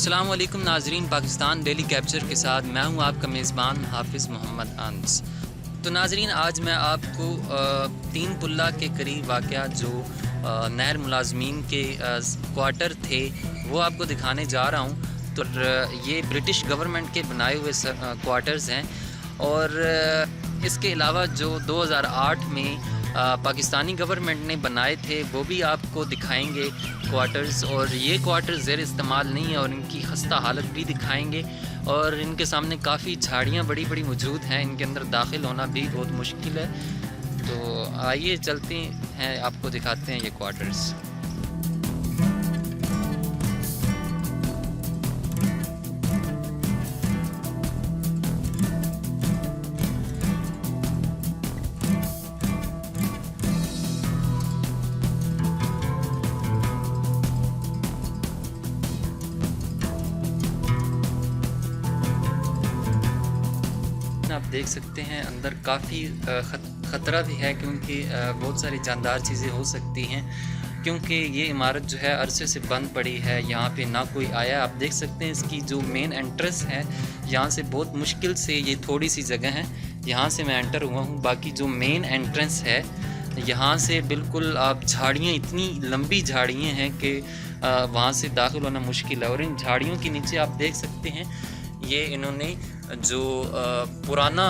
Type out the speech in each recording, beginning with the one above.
अस्सलाम वालेकुम नाजरीन, पाकिस्तान डेली कैप्चर के साथ मैं हूं आपका मेज़बान हाफिज़ मोहम्मद अनस। तो नाजरीन, आज मैं आपको तीन पुल्ला के करीब वाक़या जो नहर मुलाजमीन के क्वार्टर थे वो आपको दिखाने जा रहा हूं। तो ये ब्रिटिश गवर्नमेंट के बनाए हुए क्वार्टर्स हैं और इसके अलावा जो 2008 में पाकिस्तानी गवर्नमेंट ने बनाए थे वो भी आपको दिखाएंगे क्वार्टर्स। और ये क्वार्टर्स ज़ेर इस्तेमाल नहीं है और इनकी खस्ता हालत भी दिखाएंगे। और इनके सामने काफ़ी झाड़ियाँ बड़ी बड़ी मौजूद हैं, इनके अंदर दाखिल होना भी बहुत मुश्किल है। तो आइए चलते हैं, आपको दिखाते हैं ये क्वार्टर्स। आप देख सकते हैं अंदर काफ़ी ख़तरा भी है क्योंकि बहुत सारी जानदार चीज़ें हो सकती हैं, क्योंकि ये इमारत जो है अरसे से बंद पड़ी है, यहाँ पे ना कोई आया। आप देख सकते हैं इसकी जो मेन एंट्रेंस है यहाँ से बहुत मुश्किल से, ये थोड़ी सी जगह है, यहाँ से मैं एंटर हुआ हूँ। बाकी जो मेन एंट्रेंस है यहाँ से बिल्कुल आप झाड़ियाँ, इतनी लंबी झाड़ियाँ हैं कि वहाँ से दाखिल होना मुश्किल है। और इन झाड़ियों के नीचे आप देख सकते हैं ये इन्होंने जो पुराना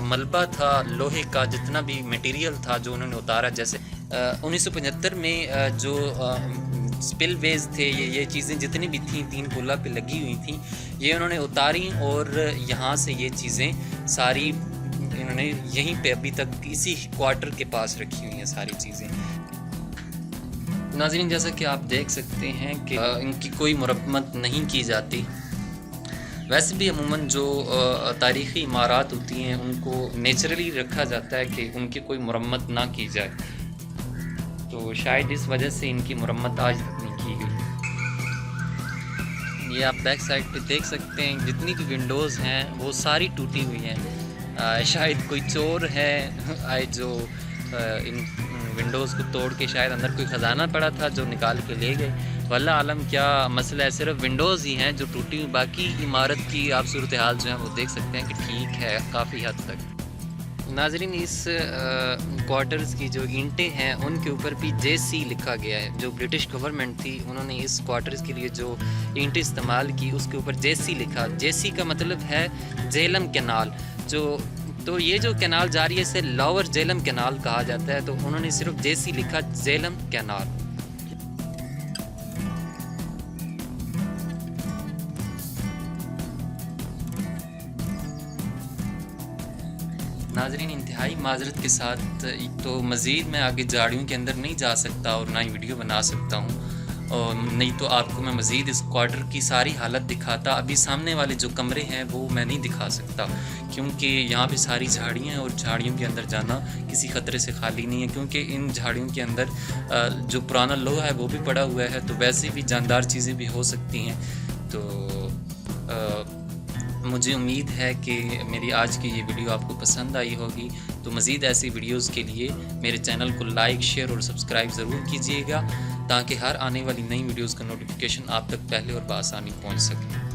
मलबा था, लोहे का जितना भी मटेरियल था जो उन्होंने उतारा, जैसे 1975 में जो स्पिलवेज थे, ये चीज़ें जितनी भी थीं तीन पुल्ला पे लगी हुई थी, ये उन्होंने उतारी और यहाँ से ये चीज़ें सारी इन्होंने यहीं पे अभी तक इसी क्वार्टर के पास रखी हुई हैं सारी चीज़ें। नाज़रीन, जैसा कि आप देख सकते हैं कि इनकी कोई मरम्मत नहीं की जाती। वैसे भी अमूमन जो तारीख़ी इमारत होती हैं उनको नेचुरली रखा जाता है कि उनकी कोई मरम्मत ना की जाए, तो शायद इस वजह से इनकी मरम्मत आज तक नहीं की गई। ये आप बैक साइड पे देख सकते हैं जितनी भी विंडोज़ हैं वो सारी टूटी हुई हैं। शायद कोई चोर है आए जो इन विंडोज़ को तोड़ के, शायद अंदर कोई ख़जाना पड़ा था जो निकाल के ले गए। वल्लाह आलम क्या मसला है, सिर्फ विंडोज़ ही हैं जो टूटी हुई, बाकी इमारत की आप सूरत हाल जो है वो देख सकते हैं कि ठीक है काफ़ी हद तक। नाज़रीन, इस क्वार्टर्स की जो ईंटें हैं उनके ऊपर भी JC लिखा गया है। जो ब्रिटिश गवर्नमेंट थी उन्होंने इस क्वार्टर्स के लिए जो ईंटें इस्तेमाल की उसके ऊपर JC लिखा। JC का मतलब है झेलम कैनाल। तो ये जो कैनाल जा रही है इसे लोअर झेलम कैनाल कहा जाता है, तो उन्होंने सिर्फ JC लिखा, झेलम कैनाल। नाज़रीन, इंतहाई माजरत के साथ तो मज़ीद मैं आगे झाड़ियों के अंदर नहीं जा सकता और ना ही वीडियो बना सकता हूँ, और नहीं तो आपको मैं मज़ीद इस क्वार्टर की सारी हालत दिखाता। अभी सामने वाले जो कमरे हैं वो मैं नहीं दिखा सकता क्योंकि यहाँ पे सारी झाड़ियाँ हैं और झाड़ियों के अंदर जाना किसी ख़तरे से खाली नहीं है, क्योंकि इन झाड़ियों के अंदर जो पुराना लोहा है वो भी पड़ा हुआ है, तो वैसे भी जानदार चीज़ें भी हो सकती हैं। तो मुझे उम्मीद है कि मेरी आज की ये वीडियो आपको पसंद आई होगी। तो मज़ीद ऐसी वीडियोस के लिए मेरे चैनल को लाइक, शेयर और सब्सक्राइब ज़रूर कीजिएगा ताकि हर आने वाली नई वीडियोस का नोटिफिकेशन आप तक पहले और बआसानी पहुंच सके।